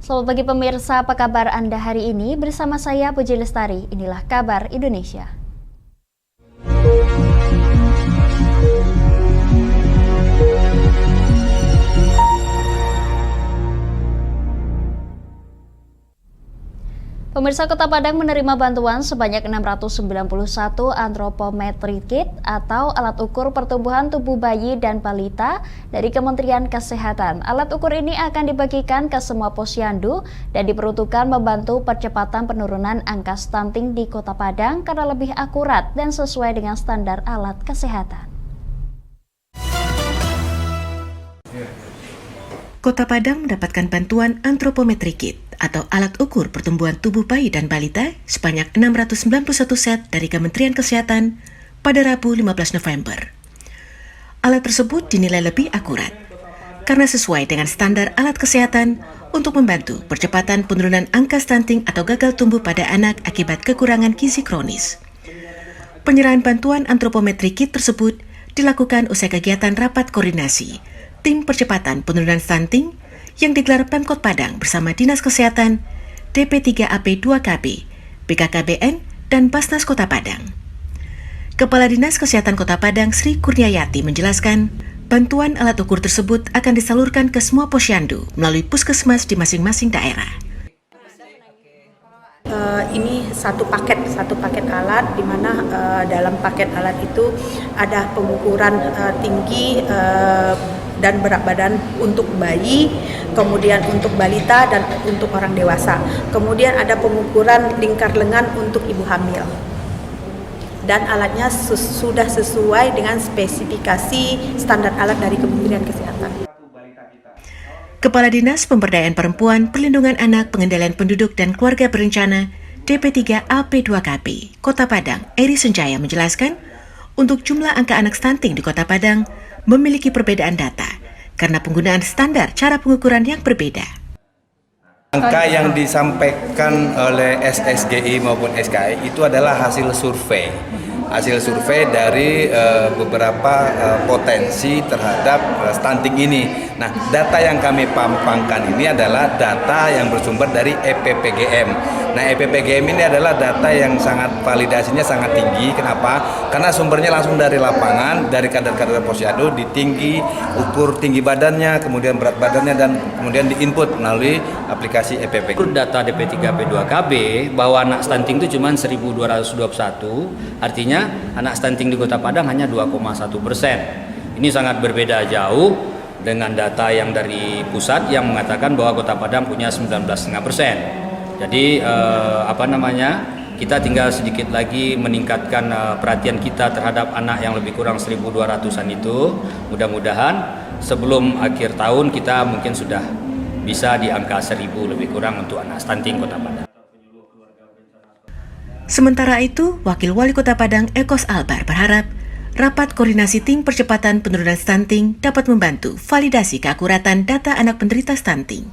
Selamat pagi pemirsa, apa kabar Anda hari ini? Bersama saya Puji Lestari, inilah kabar Indonesia. Pemirsa, Kota Padang menerima bantuan sebanyak 691 antropometri kit atau alat ukur pertumbuhan tubuh bayi dan balita dari Kementerian Kesehatan. Alat ukur ini akan dibagikan ke semua posyandu dan diperuntukkan membantu percepatan penurunan angka stunting di Kota Padang karena lebih akurat dan sesuai dengan standar alat kesehatan. Kota Padang mendapatkan bantuan antropometri kit atau alat ukur pertumbuhan tubuh bayi dan balita sebanyak 691 set dari Kementerian Kesehatan pada Rabu 15 November. Alat tersebut dinilai lebih akurat karena sesuai dengan standar alat kesehatan untuk membantu percepatan penurunan angka stunting atau gagal tumbuh pada anak akibat kekurangan gizi kronis. Penyerahan bantuan antropometri kit tersebut dilakukan usai kegiatan rapat koordinasi Tim Percepatan Penurunan Stunting yang digelar Pemkot Padang bersama Dinas Kesehatan, DP3AP2KB, BKKBN, dan Basnas Kota Padang. Kepala Dinas Kesehatan Kota Padang Sri Kurniayati menjelaskan, bantuan alat ukur tersebut akan disalurkan ke semua posyandu melalui puskesmas di masing-masing daerah. Ini satu paket alat di mana dalam paket alat itu ada pengukuran tinggi dan berat badan untuk bayi, kemudian untuk balita dan untuk orang dewasa. Kemudian ada pengukuran lingkar lengan untuk ibu hamil. Dan alatnya sudah sesuai dengan spesifikasi standar alat dari Kementerian Kesehatan. Kepala Dinas Pemberdayaan Perempuan, Perlindungan Anak, Pengendalian Penduduk dan Keluarga Berencana DP3AP2KB Kota Padang, Eri Senjaya menjelaskan, untuk jumlah angka anak stunting di Kota Padang memiliki perbedaan data karena penggunaan standar cara pengukuran yang berbeda. Angka yang disampaikan oleh SSGI maupun SKI itu adalah hasil survei dari beberapa potensi terhadap stunting ini. Nah, data yang kami pampangkan ini adalah data yang bersumber dari EPPGM. Nah, EPPGM ini adalah data yang validasinya sangat tinggi. Kenapa? Karena sumbernya langsung dari lapangan, dari kader-kader posyandu, ukur tinggi badannya, kemudian berat badannya, dan kemudian diinput melalui aplikasi EPPGM. Data DP3P2KB bahwa anak stunting itu cuma 1.221, artinya anak stunting di Kota Padang hanya 2,1%. Ini sangat berbeda jauh dengan data yang dari pusat yang mengatakan bahwa Kota Padang punya 19,5%. Jadi kita tinggal sedikit lagi meningkatkan perhatian kita terhadap anak yang lebih kurang 1.200-an itu. Mudah-mudahan sebelum akhir tahun kita mungkin sudah bisa di angka 1.000 lebih kurang untuk anak stunting Kota Padang. Sementara itu, Wakil Wali Kota Padang Ekos Albar berharap rapat koordinasi tim percepatan penurunan stunting dapat membantu validasi keakuratan data anak penderita stunting.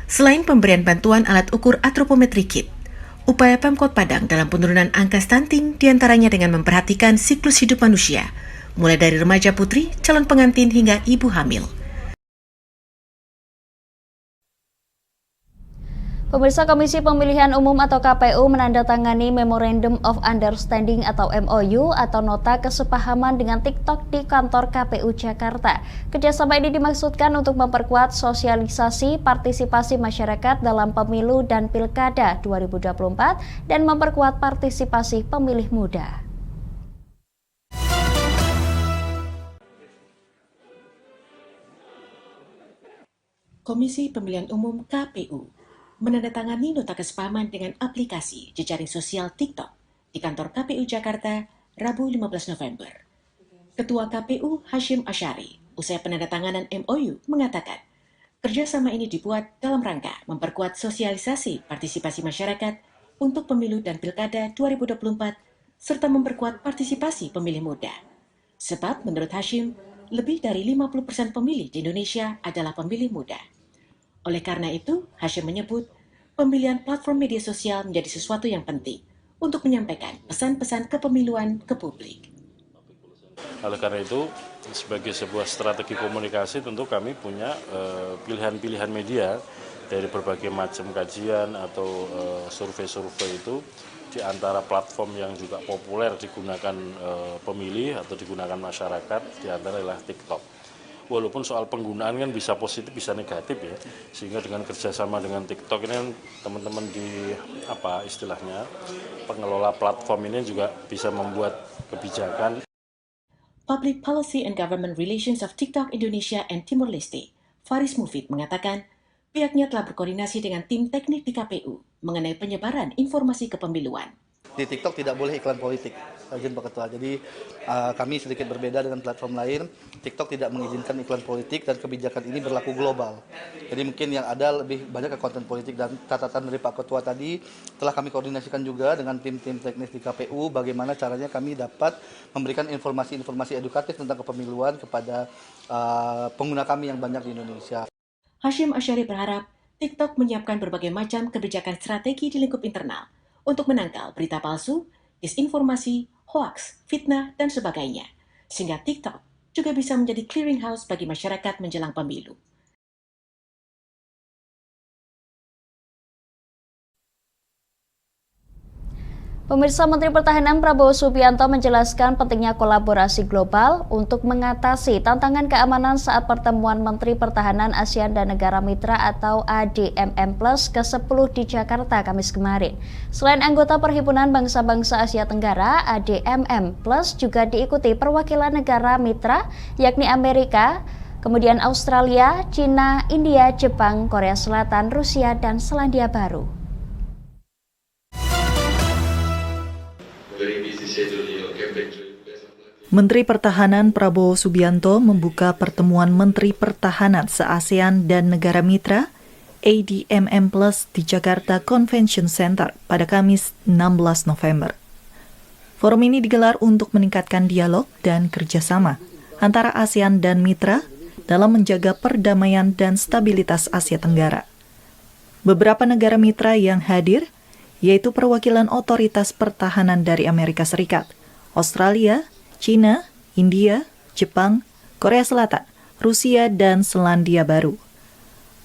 Selain pemberian bantuan alat ukur antropometri kit, upaya Pemkot Padang dalam penurunan angka stunting diantaranya dengan memperhatikan siklus hidup manusia, mulai dari remaja putri, calon pengantin hingga ibu hamil. Pemirsa, Komisi Pemilihan Umum atau KPU menandatangani Memorandum of Understanding atau MOU atau Nota Kesepahaman dengan TikTok di kantor KPU Jakarta. Kerjasama ini dimaksudkan untuk memperkuat sosialisasi partisipasi masyarakat dalam pemilu dan pilkada 2024 dan memperkuat partisipasi pemilih muda. Komisi Pemilihan Umum KPU menandatangani nota kesepahaman dengan aplikasi jejaring sosial TikTok di kantor KPU Jakarta Rabu 15 November. Ketua KPU Hashim Asyari usai penandatanganan MOU mengatakan kerjasama ini dibuat dalam rangka memperkuat sosialisasi partisipasi masyarakat untuk pemilu dan pilkada 2024 serta memperkuat partisipasi pemilih muda. Sebab menurut Hashim, lebih dari 50% pemilih di Indonesia adalah pemilih muda. Oleh karena itu, Hashim menyebut pemilihan platform media sosial menjadi sesuatu yang penting untuk menyampaikan pesan-pesan kepemiluan ke publik. Oleh karena itu, sebagai sebuah strategi komunikasi tentu kami punya pilihan-pilihan media dari berbagai macam kajian atau survei-survei itu, di antara platform yang juga populer digunakan pemilih atau digunakan masyarakat, di antara adalah TikTok. Walaupun soal penggunaan kan bisa positif bisa negatif ya, sehingga dengan kerjasama dengan TikTok ini kan teman-teman di istilahnya pengelola platform ini juga bisa membuat kebijakan. Public Policy and Government Relations of TikTok Indonesia and Timor Leste, Faris Mufid mengatakan pihaknya telah berkoordinasi dengan tim teknik di KPU mengenai penyebaran informasi kepemiluan. Di TikTok tidak boleh iklan politik, izin Pak Ketua. Jadi kami sedikit berbeda dengan platform lain. TikTok tidak mengizinkan iklan politik dan kebijakan ini berlaku global. Jadi mungkin yang ada lebih banyak ke konten politik, dan catatan dari Pak Ketua tadi telah kami koordinasikan juga dengan tim-tim teknis di KPU bagaimana caranya kami dapat memberikan informasi-informasi edukatif tentang kepemiluan kepada pengguna kami yang banyak di Indonesia. Hashim Asyari berharap TikTok menyiapkan berbagai macam kebijakan strategi di lingkup internal untuk menangkal berita palsu, disinformasi, hoaks, fitnah, dan sebagainya, sehingga TikTok juga bisa menjadi clearinghouse bagi masyarakat menjelang pemilu. Pemirsa, Menteri Pertahanan Prabowo Subianto menjelaskan pentingnya kolaborasi global untuk mengatasi tantangan keamanan saat pertemuan Menteri Pertahanan ASEAN dan Negara Mitra atau ADMM Plus ke-10 di Jakarta Kamis kemarin. Selain anggota Perhimpunan Bangsa-Bangsa Asia Tenggara, ADMM Plus juga diikuti perwakilan negara mitra yakni Amerika, kemudian Australia, China, India, Jepang, Korea Selatan, Rusia, dan Selandia Baru. Menteri Pertahanan Prabowo Subianto membuka pertemuan Menteri Pertahanan se-ASEAN dan negara mitra ADMM Plus di Jakarta Convention Center pada Kamis 16 November. Forum ini digelar untuk meningkatkan dialog dan kerjasama antara ASEAN dan mitra dalam menjaga perdamaian dan stabilitas Asia Tenggara. Beberapa negara mitra yang hadir yaitu perwakilan otoritas pertahanan dari Amerika Serikat, Australia, China, India, Jepang, Korea Selatan, Rusia, dan Selandia Baru.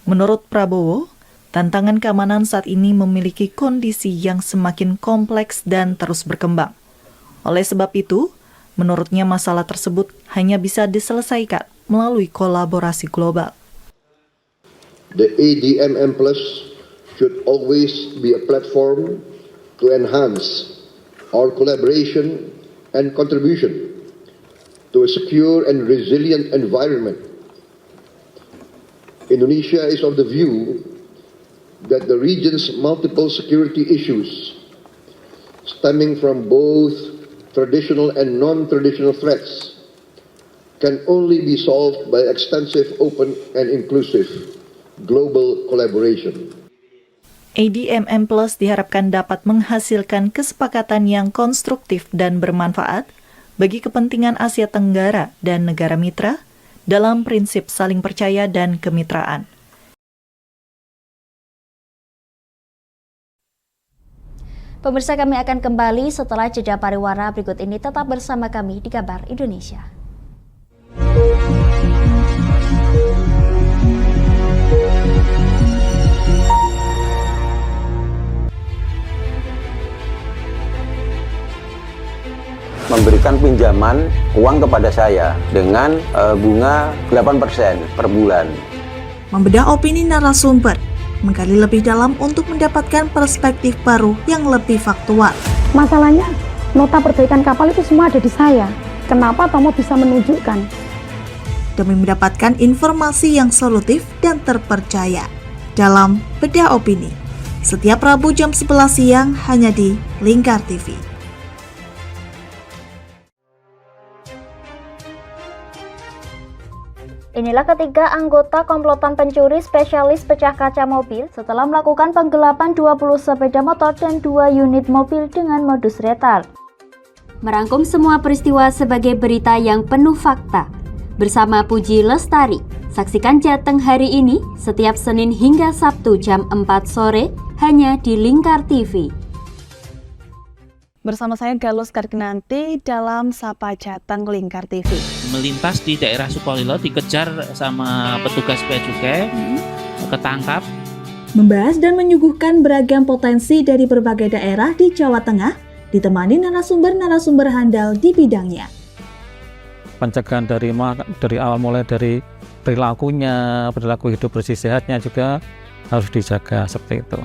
Menurut Prabowo, tantangan keamanan saat ini memiliki kondisi yang semakin kompleks dan terus berkembang. Oleh sebab itu, menurutnya masalah tersebut hanya bisa diselesaikan melalui kolaborasi global. The ADMM Plus should always be a platform to enhance our collaboration and contribution to a secure and resilient environment. Indonesia is of the view that the region's multiple security issues stemming from both traditional and non-traditional threats can only be solved by extensive, open, and inclusive global collaboration. ADMM Plus diharapkan dapat menghasilkan kesepakatan yang konstruktif dan bermanfaat bagi kepentingan Asia Tenggara dan negara mitra dalam prinsip saling percaya dan kemitraan. Pemirsa, kami akan kembali setelah jeda pariwara berikut ini. Tetap bersama kami di Kabar Indonesia. Memberikan pinjaman uang kepada saya dengan bunga 8% per bulan. Membedah opini narasumber, menggali lebih dalam untuk mendapatkan perspektif baru yang lebih faktual. Masalahnya, nota perbaikan kapal itu semua ada di saya. Kenapa Tomo bisa menunjukkan? Demi mendapatkan informasi yang solutif dan terpercaya. Dalam Bedah Opini, setiap Rabu jam 11 siang hanya di Lingkar TV. Inilah ketiga anggota komplotan pencuri spesialis pecah kaca mobil setelah melakukan penggelapan 20 sepeda motor dan 2 unit mobil dengan modus lethal. Merangkum semua peristiwa sebagai berita yang penuh fakta. Bersama Puji Lestari, saksikan Jateng hari ini setiap Senin hingga Sabtu jam 4 sore hanya di Lingkar TV. Bersama saya Galus Kargnanti dalam Sapa Jateng Lingkar TV. Melintas di daerah Sukolilo dikejar sama petugas bea cukai, ketangkap membahas dan menyuguhkan beragam potensi dari berbagai daerah di Jawa Tengah, ditemani narasumber-narasumber handal di bidangnya. Pencegahan dari awal mulai dari perilakunya, perilaku hidup bersih sehatnya juga harus dijaga seperti itu.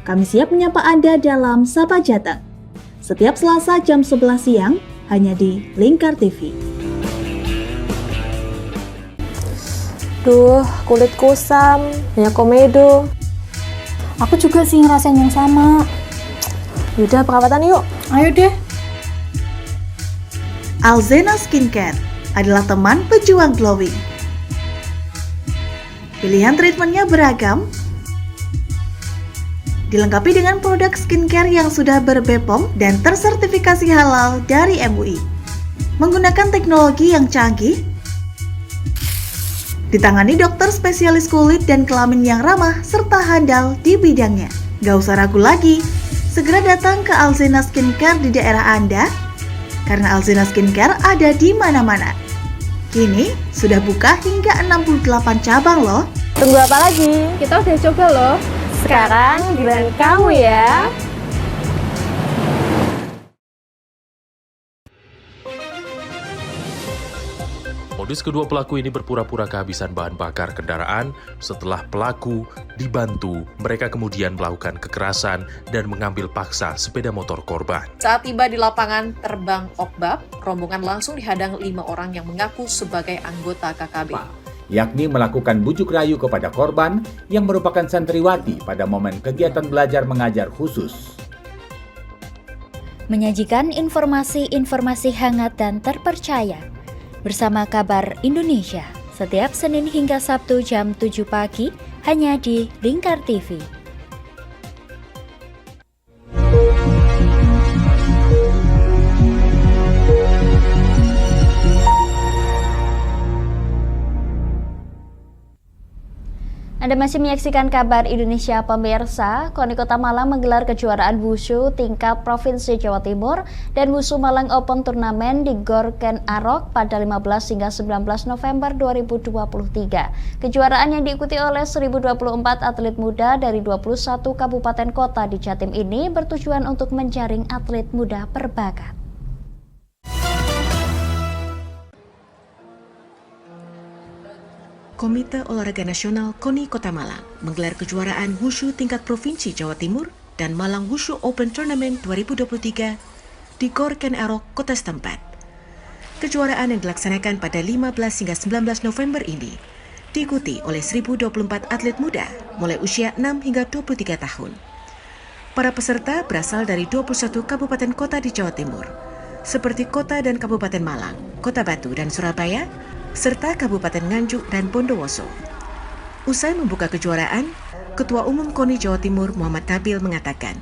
Kami siap menyapa Anda dalam Sapa Jateng. Setiap Selasa jam 11 siang, hanya di Lingkar TV. Duh, kulit kusam, banyak komedo. Aku juga sih ngerasain yang sama. Yaudah, perawatan yuk. Ayo deh. Alzena Skincare adalah teman pejuang glowing. Pilihan treatmentnya beragam, dilengkapi dengan produk skincare yang sudah ber-BPOM dan tersertifikasi halal dari MUI. Menggunakan teknologi yang canggih, ditangani dokter spesialis kulit dan kelamin yang ramah serta handal di bidangnya. Gak usah ragu lagi, segera datang ke Alzena Skincare di daerah Anda, karena Alzena Skincare ada di mana-mana. Kini sudah buka hingga 68 cabang loh. Tunggu apa lagi? Kita udah coba loh. Sekarang giliran kamu ya. Modus kedua pelaku ini berpura-pura kehabisan bahan bakar kendaraan. Setelah pelaku dibantu, mereka kemudian melakukan kekerasan dan mengambil paksa sepeda motor korban. Saat tiba di lapangan terbang Okbab, rombongan langsung dihadang 5 orang yang mengaku sebagai anggota KKB. Yakni melakukan bujuk rayu kepada korban yang merupakan santriwati pada momen kegiatan belajar mengajar khusus. Menyajikan informasi-informasi hangat dan terpercaya bersama Kabar Indonesia setiap Senin hingga Sabtu jam 7 pagi hanya di Lingkar TV. Anda masih menyaksikan Kabar Indonesia pemirsa. KONI Kota Malang menggelar kejuaraan wushu tingkat Provinsi Jawa Timur dan Wushu Malang Open Turnamen di Gor Ken Arok pada 15 hingga 19 November 2023. Kejuaraan yang diikuti oleh 1024 atlet muda dari 21 kabupaten kota di Jatim ini bertujuan untuk menjaring atlet muda berbakat. Komite Olahraga Nasional KONI Kota Malang menggelar kejuaraan wushu tingkat Provinsi Jawa Timur dan Malang Wushu Open Tournament 2023 di Gor Ken Arok, kota setempat. Kejuaraan yang dilaksanakan pada 15 hingga 19 November ini diikuti oleh 1024 atlet muda mulai usia 6 hingga 23 tahun. Para peserta berasal dari 21 kabupaten kota di Jawa Timur, seperti Kota dan Kabupaten Malang, Kota Batu dan Surabaya, serta Kabupaten Nganjuk dan Bondowoso. Usai membuka kejuaraan, Ketua Umum KONI Jawa Timur Muhammad Nabil mengatakan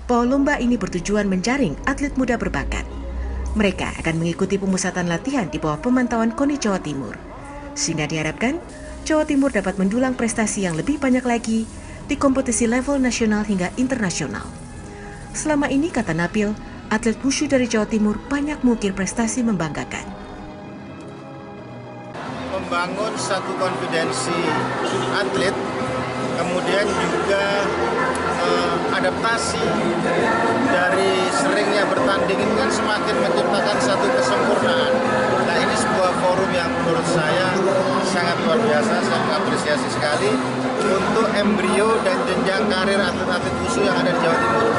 bahwa lomba ini bertujuan menjaring atlet muda berbakat. Mereka akan mengikuti pemusatan latihan di bawah pemantauan KONI Jawa Timur, sehingga diharapkan Jawa Timur dapat mendulang prestasi yang lebih banyak lagi di kompetisi level nasional hingga internasional. Selama ini, kata Nabil, atlet wushu dari Jawa Timur banyak mengukir prestasi membanggakan. Membangun satu konfidensi atlet, kemudian juga adaptasi dari seringnya bertanding ini kan semakin menciptakan satu kesempurnaan. Nah, ini sebuah forum yang menurut saya sangat luar biasa, saya mengapresiasi sekali untuk embrio dan jenjang karir atlet-atlet wushu yang ada di Jawa Timur.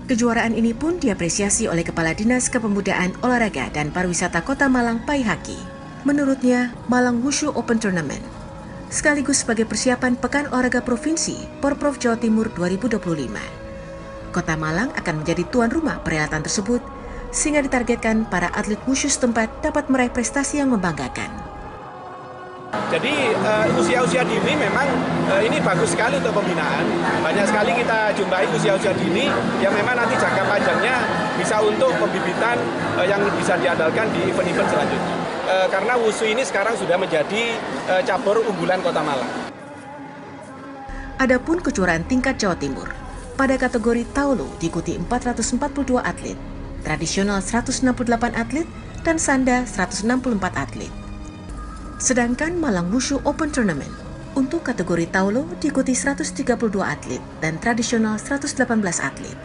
Kejuaraan ini pun diapresiasi oleh Kepala Dinas Kepemudaan, Olahraga dan Pariwisata Kota Malang, Pai Haki. Menurutnya, Malang Wushu Open Tournament sekaligus sebagai persiapan Pekan Olahraga Provinsi Porprov Jawa Timur 2025. Kota Malang akan menjadi tuan rumah perhelatan tersebut, sehingga ditargetkan para atlet wushu setempat dapat meraih prestasi yang membanggakan. Jadi usia-usia dini memang ini bagus sekali untuk pembinaan. Banyak sekali kita jumpai usia-usia dini yang memang nanti jangka panjangnya bisa untuk pembibitan yang bisa diandalkan di event-event selanjutnya. Karena wushu ini sekarang sudah menjadi cabur unggulan Kota Malang. Adapun kejuaraan tingkat Jawa Timur, pada kategori Taulu diikuti 442 atlet, tradisional 168 atlet, dan sanda 164 atlet. Sedangkan Malang Wushu Open Tournament Untuk kategori Taulo diikuti 132 atlet dan tradisional 118 atlet.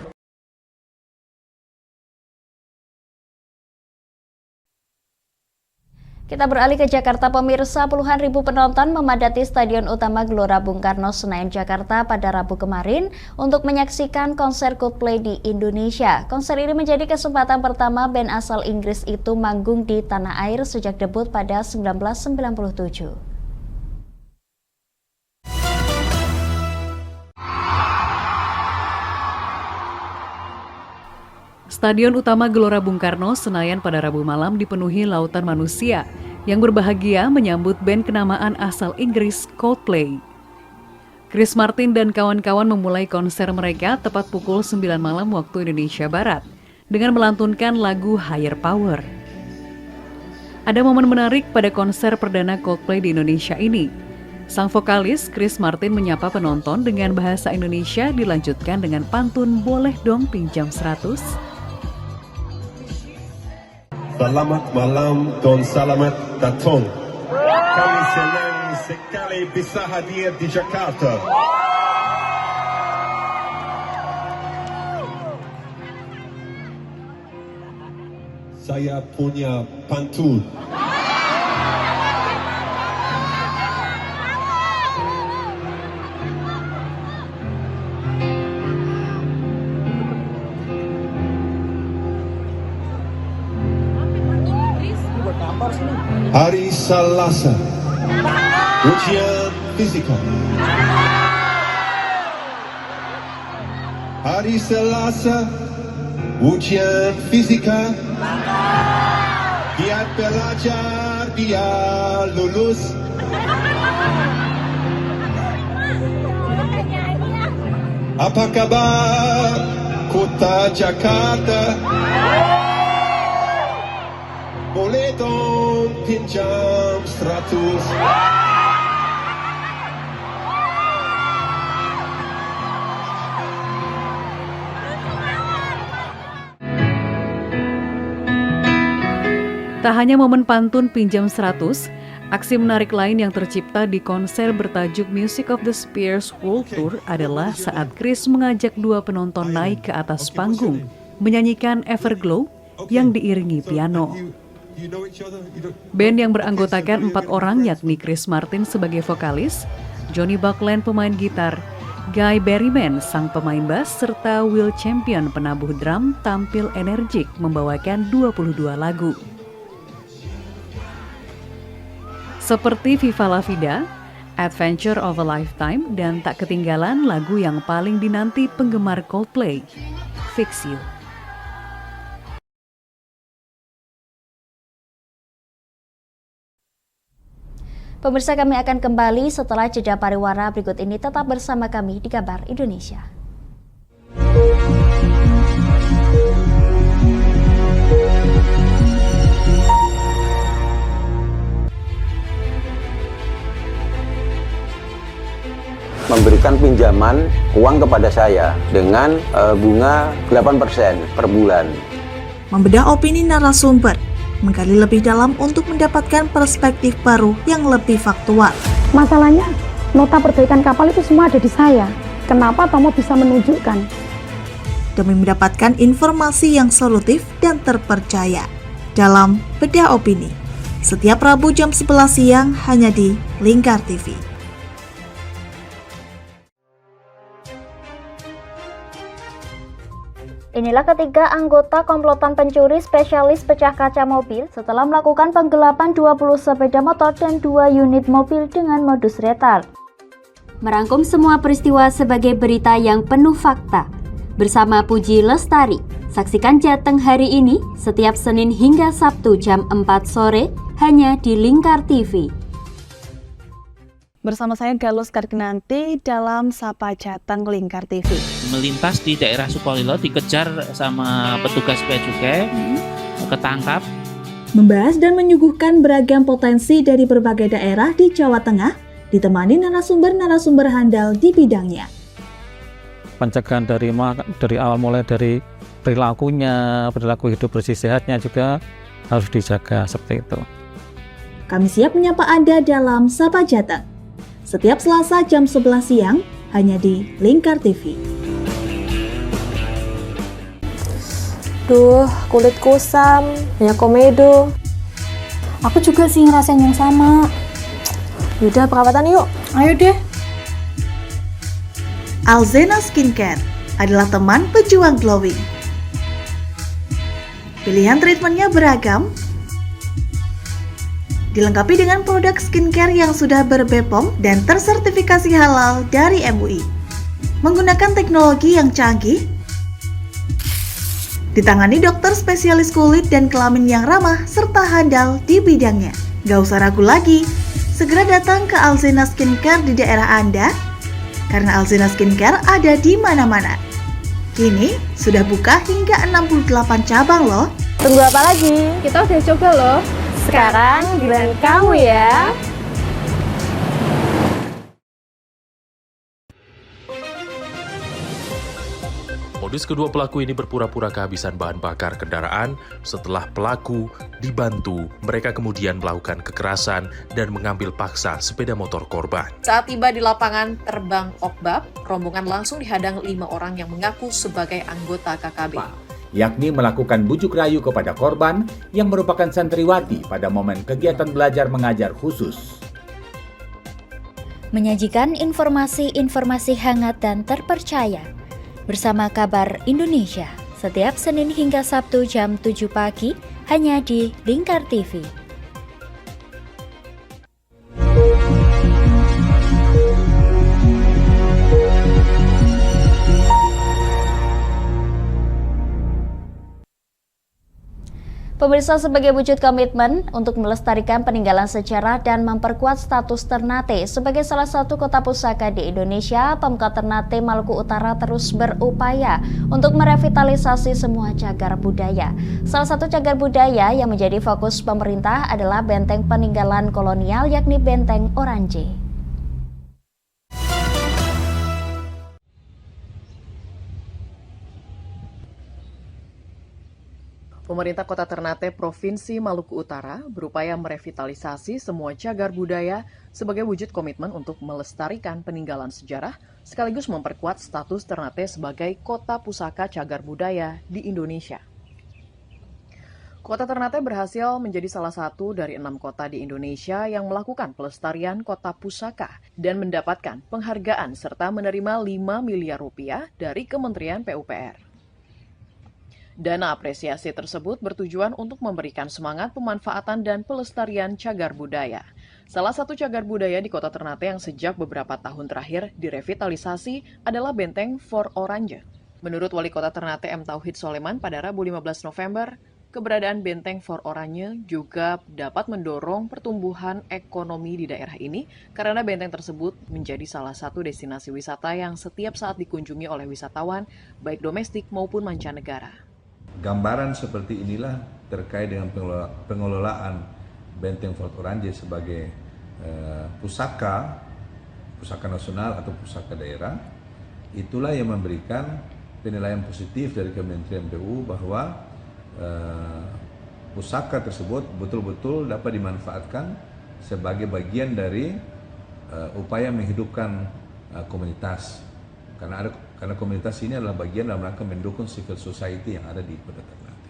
Kita beralih ke Jakarta, pemirsa. Puluhan ribu penonton memadati Stadion Utama Gelora Bung Karno, Senayan, Jakarta pada Rabu kemarin untuk menyaksikan konser Coldplay di Indonesia. Konser ini menjadi kesempatan pertama band asal Inggris itu manggung di tanah air sejak debut pada 1997. Stadion Utama Gelora Bung Karno, Senayan pada Rabu malam dipenuhi lautan manusia yang berbahagia menyambut band kenamaan asal Inggris Coldplay. Chris Martin dan kawan-kawan memulai konser mereka tepat pukul 9 malam waktu Indonesia Barat dengan melantunkan lagu Higher Power. Ada momen menarik pada konser perdana Coldplay di Indonesia ini. Sang vokalis Chris Martin menyapa penonton dengan bahasa Indonesia dilanjutkan dengan pantun "Boleh dong pinjam 100". Selamat malam dan selamat datang. Kami senang sekali bisa hadir di Jakarta. Saya punya pantun. Hari Selasa, ujian fisika. Hari Selasa, ujian fisika. Dia belajar, dia lulus. Apa kabar kota Jakarta? Boleh dong pinjam 100. Tak hanya momen pantun pinjam 100, aksi menarik lain yang tercipta di konser bertajuk Music of the Spheres World Tour adalah saat Chris mengajak dua penonton naik ke atas panggung, menyanyikan Everglow yang diiringi piano. Band yang beranggotakan 4 orang yakni Chris Martin sebagai vokalis, Johnny Buckland pemain gitar, Guy Berryman sang pemain bass, serta Will Champion penabuh drum tampil energik membawakan 22 lagu. Seperti Viva La Vida, Adventure of a Lifetime, dan tak ketinggalan lagu yang paling dinanti penggemar Coldplay, Fix You. Pemirsa, kami akan kembali setelah jeda pariwara berikut ini. Tetap bersama kami di Kabar Indonesia. Memberikan pinjaman uang kepada saya dengan bunga 8% per bulan. Membedah opini narasumber, menggali lebih dalam untuk mendapatkan perspektif baru yang lebih faktual. Masalahnya, nota perbaikan kapal itu semua ada di saya. Kenapa Tomo bisa menunjukkan? Demi mendapatkan informasi yang solutif dan terpercaya dalam Bedah Opini. Setiap Rabu jam 11 siang hanya di Lingkar TV. Inilah ketiga anggota komplotan pencuri spesialis pecah kaca mobil setelah melakukan penggelapan 20 sepeda motor dan 2 unit mobil dengan modus retard. Merangkum semua peristiwa sebagai berita yang penuh fakta. Bersama Puji Lestari, saksikan Jateng hari ini setiap Senin hingga Sabtu jam 4 sore hanya di Lingkar TV. Bersama saya Galus Kargnanti dalam Sapa Jateng Lingkar TV. Melintas di daerah Sukolilo dikejar sama petugas bea cukai, ketangkap. Membahas dan menyuguhkan beragam potensi dari berbagai daerah di Jawa Tengah, ditemani narasumber-narasumber handal di bidangnya. Pencegahan dari awal mulai dari perilaku hidup bersih sehatnya juga harus dijaga seperti itu. Kami siap menyapa Anda dalam Sapa Jateng. Setiap Selasa jam 11 siang, hanya di Lingkar TV. Duh, kulit kusam, banyak komedo. Aku juga sih ngerasain yang sama. Yaudah, perawatan yuk. Ayo deh. Alzena Skincare adalah teman pejuang glowing. Pilihan treatmentnya beragam, dilengkapi dengan produk skincare yang sudah ber-BPOM dan tersertifikasi halal dari MUI. Menggunakan teknologi yang canggih, ditangani dokter spesialis kulit dan kelamin yang ramah serta handal di bidangnya. Gak usah ragu lagi, segera datang ke Alzena Skincare di daerah Anda, karena Alzena Skincare ada di mana-mana. Kini sudah buka hingga 68 cabang loh. Tunggu apa lagi? Kita udah coba loh. Sekarang giliran kamu ya. Modus kedua pelaku ini berpura-pura kehabisan bahan bakar kendaraan. Setelah pelaku dibantu, mereka kemudian melakukan kekerasan dan mengambil paksa sepeda motor korban. Saat tiba di lapangan terbang Okbab, rombongan langsung dihadang 5 orang yang mengaku sebagai anggota KKB. Yakni melakukan bujuk rayu kepada korban yang merupakan santriwati pada momen kegiatan belajar mengajar khusus. Menyajikan informasi-informasi hangat dan terpercaya bersama Kabar Indonesia setiap Senin hingga Sabtu jam 7 pagi hanya di Lingkar TV. Pemirsa, sebagai wujud komitmen untuk melestarikan peninggalan sejarah dan memperkuat status Ternate sebagai salah satu kota pusaka di Indonesia, Pemkot Ternate Maluku Utara terus berupaya untuk merevitalisasi semua cagar budaya. Salah satu cagar budaya yang menjadi fokus pemerintah adalah benteng peninggalan kolonial, yakni Benteng Oranje. Pemerintah Kota Ternate Provinsi Maluku Utara berupaya merevitalisasi semua cagar budaya sebagai wujud komitmen untuk melestarikan peninggalan sejarah sekaligus memperkuat status Ternate sebagai kota pusaka cagar budaya di Indonesia. Kota Ternate berhasil menjadi salah satu dari 6 kota di Indonesia yang melakukan pelestarian kota pusaka dan mendapatkan penghargaan serta menerima 5 miliar rupiah dari Kementerian PUPR. Dana apresiasi tersebut bertujuan untuk memberikan semangat pemanfaatan dan pelestarian cagar budaya. Salah satu cagar budaya di Kota Ternate yang sejak beberapa tahun terakhir direvitalisasi adalah Benteng Fort Orange. Menurut Wali Kota Ternate M. Tauhid Soleman pada Rabu 15 November, keberadaan Benteng Fort Orange juga dapat mendorong pertumbuhan ekonomi di daerah ini karena benteng tersebut menjadi salah satu destinasi wisata yang setiap saat dikunjungi oleh wisatawan, baik domestik maupun mancanegara. Gambaran seperti inilah terkait dengan pengelolaan Benteng Fort Orange sebagai pusaka nasional atau pusaka daerah. Itulah yang memberikan penilaian positif dari Kementerian PU bahwa pusaka tersebut betul-betul dapat dimanfaatkan sebagai bagian dari upaya menghidupkan komunitas. Karena komunitas ini adalah bagian dalam rangka mendukung civil society yang ada di Kota Ternate.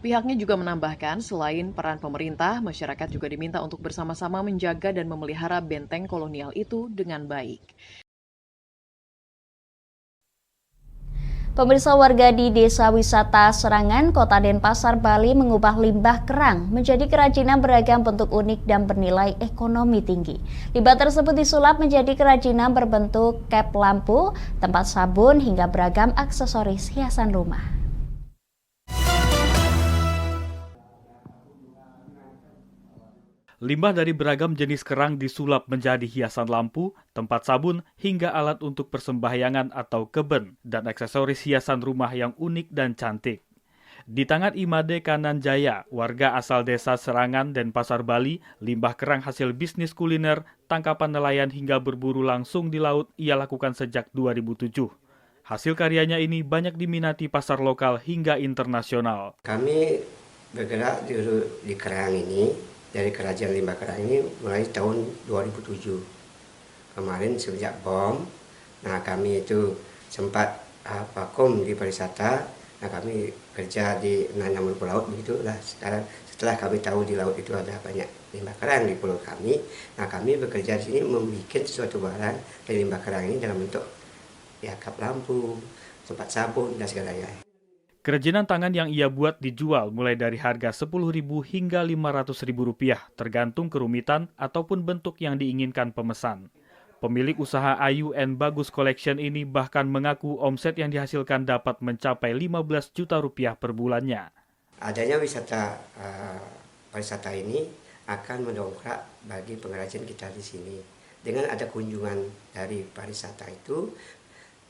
Pihaknya juga menambahkan, selain peran pemerintah, masyarakat juga diminta untuk bersama-sama menjaga dan memelihara benteng kolonial itu dengan baik. Pemirsa, warga di Desa Wisata Serangan, Kota Denpasar, Bali mengubah limbah kerang menjadi kerajinan beragam bentuk unik dan bernilai ekonomi tinggi. Limbah tersebut disulap menjadi kerajinan berbentuk cap lampu, tempat sabun, hingga beragam aksesoris hiasan rumah. Limbah dari beragam jenis kerang disulap menjadi hiasan lampu, tempat sabun, hingga alat untuk persembahyangan atau keben, dan aksesoris hiasan rumah yang unik dan cantik. Di tangan Imade Kananjaya, warga asal desa Serangan, Denpasar, Bali, limbah kerang hasil bisnis kuliner, tangkapan nelayan hingga berburu langsung di laut ia lakukan sejak 2007. Hasil karyanya ini banyak diminati pasar lokal hingga internasional. Kami bergerak di kerang ini, dari kerajinan limbah kerang ini mulai tahun 2007. kemarin sejak bom, nah kami itu sempat vakum di pariwisata, nah kami kerja di nyaman laut begitulah. Setelah kami tahu di laut itu ada banyak limbah kerang di pulau kami, nah kami bekerja di sini membuat sesuatu barang dari limbah kerang ini dalam bentuk ya kap lampu, tempat sabun dan segalanya. Kerajinan tangan yang ia buat dijual mulai dari harga Rp10.000 hingga Rp500.000 tergantung kerumitan ataupun bentuk yang diinginkan pemesan. Pemilik usaha Ayu and Bagus Collection ini bahkan mengaku omset yang dihasilkan dapat mencapai Rp15 juta per bulannya. Adanya wisata pariwisata ini akan mendongkrak bagi pengrajin kita di sini. Dengan ada kunjungan dari pariwisata itu,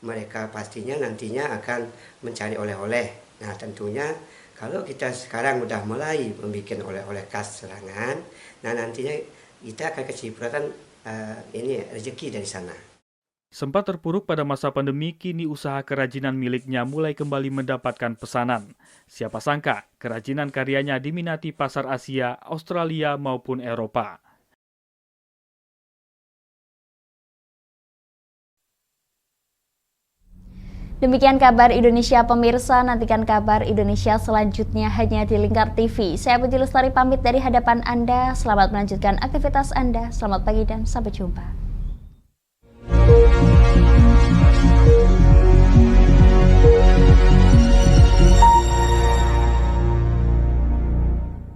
mereka pastinya nantinya akan mencari oleh-oleh. Nah tentunya kalau kita sekarang udah mulai membuat oleh-oleh khas Serangan, nah nantinya kita akan kecipratan ini rezeki dari sana. Sempat terpuruk pada masa pandemi, kini usaha kerajinan miliknya mulai kembali mendapatkan pesanan. Siapa sangka kerajinan karyanya diminati pasar Asia, Australia maupun Eropa. Demikian kabar Indonesia pemirsa, nantikan kabar Indonesia selanjutnya hanya di Lingkar TV. Saya Puji Lestari pamit dari hadapan Anda, selamat melanjutkan aktivitas Anda, selamat pagi dan sampai jumpa.